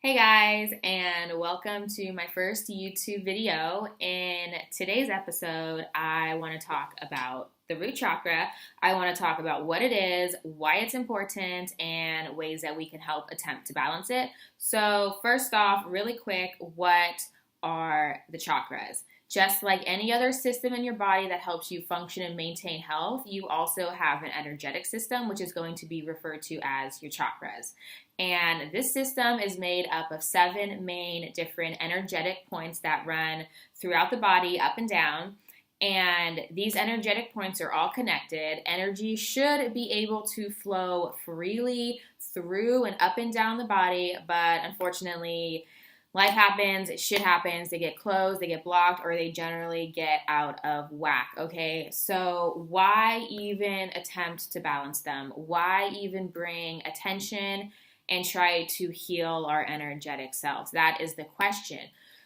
Hey guys, and welcome to my first YouTube video. In today's episode, I want to talk about the root chakra. I want to talk about what it is, why it's important, and ways that we can help attempt to balance it. So, first off, really quick, what are the chakras? Just like any other system in your body that helps you function and maintain health, you also have an energetic system, which is going to be referred to as your chakras. And this system is made up of 7 main different energetic points that run throughout the body, up and down. And these energetic points are all connected. Energy should be able to flow freely through and up and down the body, but unfortunately, life happens, shit happens, they get closed, they get blocked, or they generally get out of whack, okay? So why even attempt to balance them? Why even bring attention and try to heal our energetic selves? That is the question.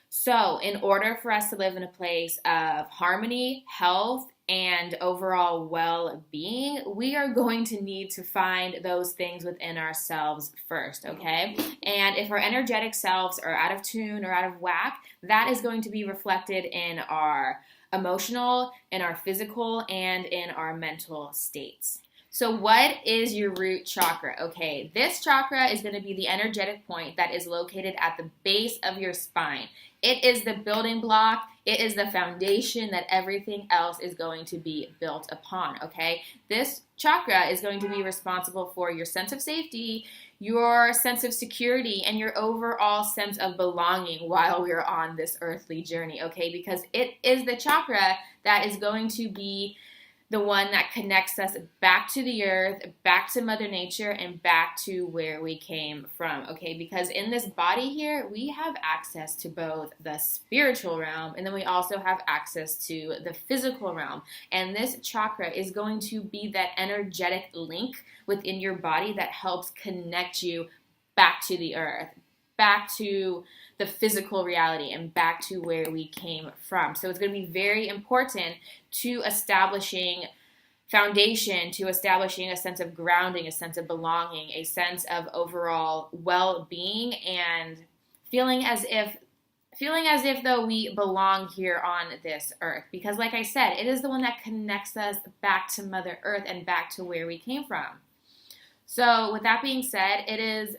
So in order for us to live in a place of harmony, health, and overall well-being, we are going to need to find those things within ourselves first, okay? And if our energetic selves are out of tune or out of whack, that is going to be reflected in our emotional, in our physical, and in our mental states. So what is your root chakra? Okay, this chakra is going to be the energetic point that is located at the base of your spine. It is the building block. It is the foundation that everything else is going to be built upon, okay? This chakra is going to be responsible for your sense of safety, your sense of security, and your overall sense of belonging while we're on this earthly journey, okay? Because it is the chakra that is going to be the one that connects us back to the earth, back to Mother Nature, and back to where we came from, okay? Because in this body here, we have access to both the spiritual realm, and then we also have access to the physical realm. And this chakra is going to be that energetic link within your body that helps connect you back to the earth, back to the physical reality, and back to where we came from. So it's going to be very important to establishing foundation, to establishing a sense of grounding, a sense of belonging, a sense of overall well-being, and feeling as if though we belong here on this earth. Because like I said, it is the one that connects us back to Mother Earth and back to where we came from. So with that being said, it is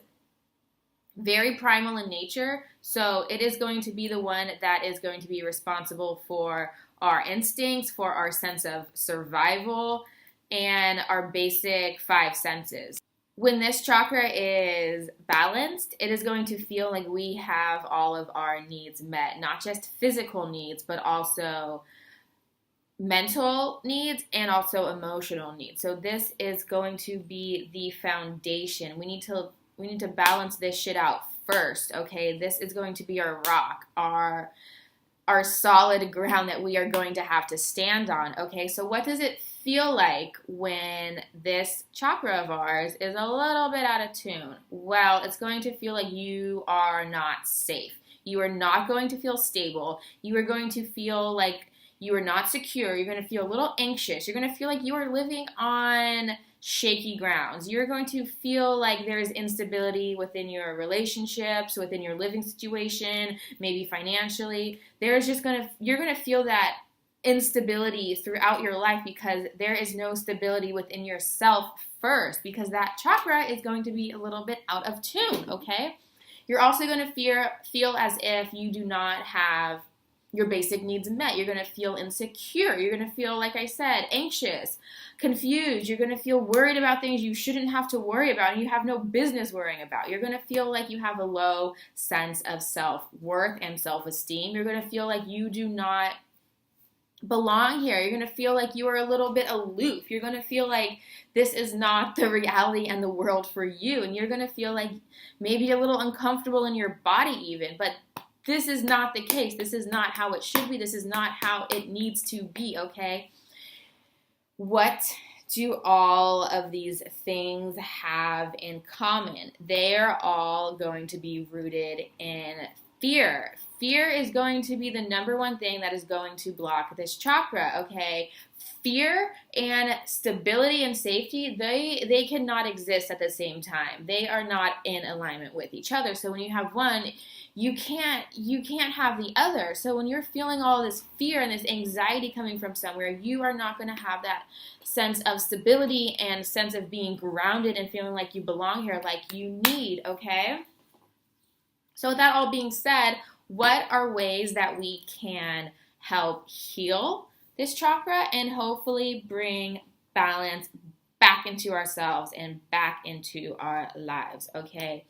very primal in nature, so it is going to be the one that is going to be responsible for our instincts, for our sense of survival, and our basic 5 senses. When this chakra is balanced, it is going to feel like we have all of our needs met, not just physical needs, but also mental needs and also emotional needs. So this is going to be the foundation. We need to balance this shit out first, okay? This is going to be our rock, our solid ground that we are going to have to stand on, okay? So what does it feel like when this chakra of ours is a little bit out of tune? Well, it's going to feel like you are not safe. You are not going to feel stable. You are going to feel like you are not secure. You're going to feel a little anxious. You're going to feel like you are living on shaky grounds. You're going to feel like there's instability within your relationships, within your living situation, maybe financially. You're going to feel that instability throughout your life because there is no stability within yourself first, because that chakra is going to be a little bit out of tune, okay? You're also going to feel as if you do not have your basic needs met. You're going to feel insecure. You're going to feel, like I said, anxious, confused. You're going to feel worried about things you shouldn't have to worry about and you have no business worrying about. You're going to feel like you have a low sense of self-worth and self-esteem. You're going to feel like you do not belong here. You're going to feel like you are a little bit aloof. You're going to feel like this is not the reality and the world for you. And you're going to feel like maybe a little uncomfortable in your body even, but this is not the case. This is not how it should be. This is not how it needs to be, okay? What do all of these things have in common? They're all going to be rooted in Fear. Fear is going to be the number one thing that is going to block this chakra, okay? Fear and stability and safety, they cannot exist at the same time. They are not in alignment with each other. So when you have one, you can't have the other. So when you're feeling all this fear and this anxiety coming from somewhere, you are not going to have that sense of stability and sense of being grounded and feeling like you belong here, like you need, okay? So with that all being said, what are ways that we can help heal this chakra and hopefully bring balance back into ourselves and back into our lives, okay?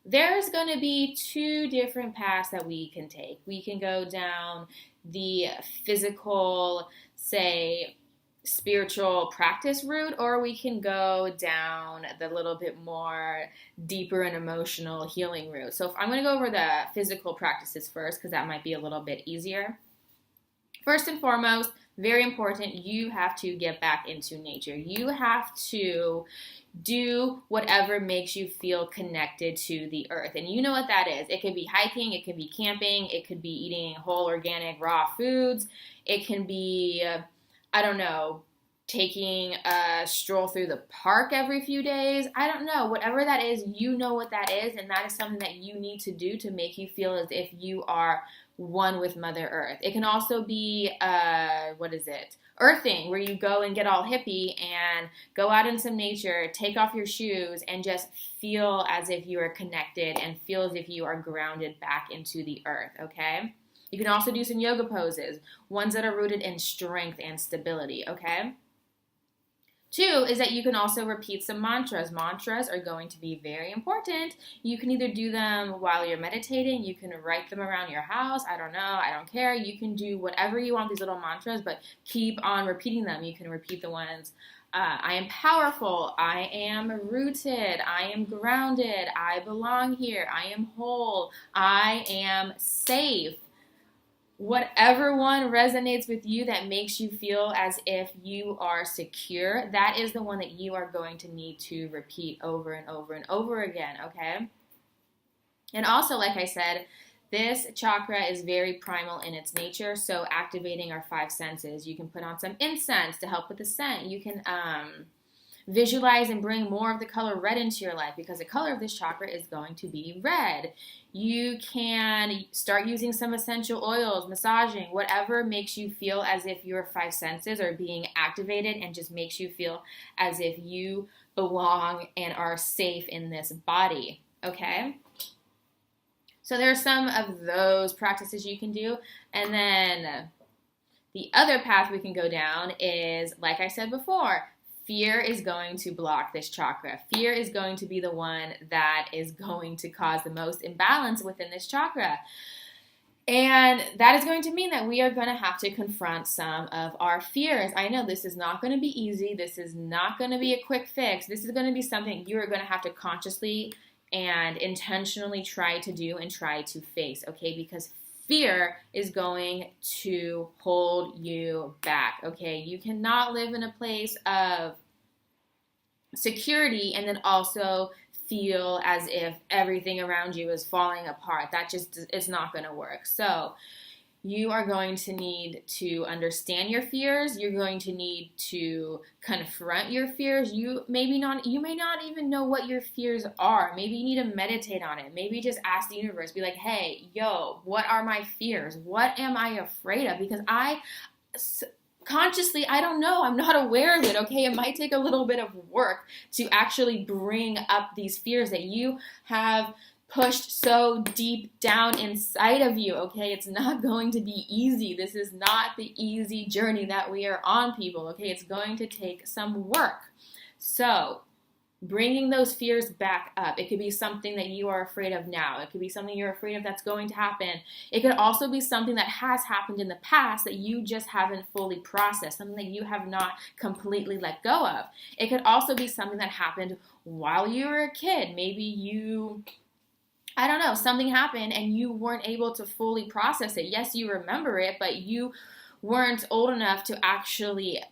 There's going to be two different paths that we can take. We can go down the physical, say, spiritual practice route, or we can go down the little bit more deeper and emotional healing route. So I'm going to go over the physical practices first because that might be a little bit easier. First and foremost, very important, you have to get back into nature. You have to do whatever makes you feel connected to the earth. And you know what that is. It could be hiking, it could be camping, it could be eating whole organic raw foods, it can be taking a stroll through the park every few days. I don't know. Whatever that is, you know what that is, and that is something that you need to do to make you feel as if you are one with Mother Earth. It can also be, earthing, where you go and get all hippie and go out in some nature, take off your shoes, and just feel as if you are connected and feel as if you are grounded back into the earth, okay? You can also do some yoga poses, ones that are rooted in strength and stability, okay? 2 is that you can also repeat some mantras. Mantras are going to be very important. You can either do them while you're meditating, you can write them around your house, I don't care. You can do whatever you want, these little mantras, but keep on repeating them. You can repeat the ones, I am powerful, I am rooted, I am grounded, I belong here, I am whole, I am safe. Whatever one resonates with you that makes you feel as if you are secure, that is the one that you are going to need to repeat over and over and over again, okay? And also, like I said, this chakra is very primal in its nature, so activating our 5 senses. You can put on some incense to help with the scent. You can visualize and bring more of the color red into your life because the color of this chakra is going to be red. You can start using some essential oils, massaging, whatever makes you feel as if your 5 senses are being activated and just makes you feel as if you belong and are safe in this body, okay? So there are some of those practices you can do. And then the other path we can go down is, like I said before, fear is going to block this chakra. Fear is going to be the one that is going to cause the most imbalance within this chakra. And that is going to mean that we are going to have to confront some of our fears. I know this is not going to be easy. This is not going to be a quick fix. This is going to be something you are going to have to consciously and intentionally try to do and try to face, okay? Because fear is going to hold you back, okay? You cannot live in a place of security and then also feel as if everything around you is falling apart. That just is not going to work. So you are going to need to understand your fears. You're going to need to confront your fears. You may not even know what your fears are. Maybe you need to meditate on it. Maybe just ask the universe, be like, hey, what are my fears? What am I afraid of? Because consciously, I don't know. I'm not aware of it, okay? It might take a little bit of work to actually bring up these fears that you have pushed so deep down inside of you, okay? It's not going to be easy. This is not the easy journey that we are on, people, okay? It's going to take some work. So, bringing those fears back up. It could be something that you are afraid of now. It could be something you're afraid of that's going to happen. It could also be something that has happened in the past that you just haven't fully processed, something that you have not completely let go of. It could also be something that happened while you were a kid. Maybe something happened and you weren't able to fully process it. Yes, you remember it, but you weren't old enough to actually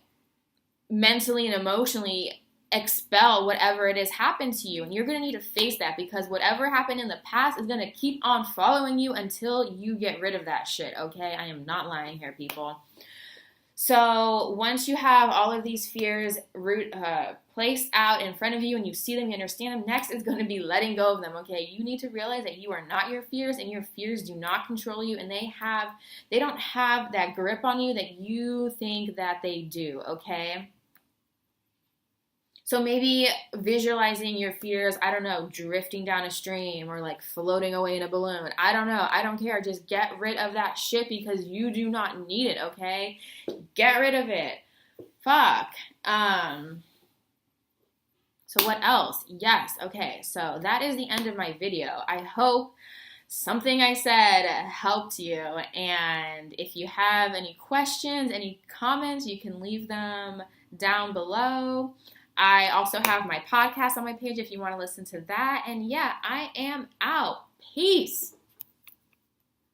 mentally and emotionally expel whatever it is happened to you. And you're going to need to face that, because whatever happened in the past is going to keep on following you until you get rid of that shit, okay? I am not lying here, people. So once you have all of these fears placed out in front of you and you see them, you understand them, next is going to be letting go of them, okay? You need to realize that you are not your fears, and your fears do not control you, and they don't have that grip on you that you think that they do, okay? So maybe visualizing your fears, I don't know, drifting down a stream or like floating away in a balloon. I don't know. I don't care. Just get rid of that shit, because you do not need it, okay? Get rid of it. Fuck. So what else? Yes. Okay. So that is the end of my video. I hope something I said helped you. And if you have any questions, any comments, you can leave them down below. I also have my podcast on my page if you want to listen to that. And yeah, I am out. Peace.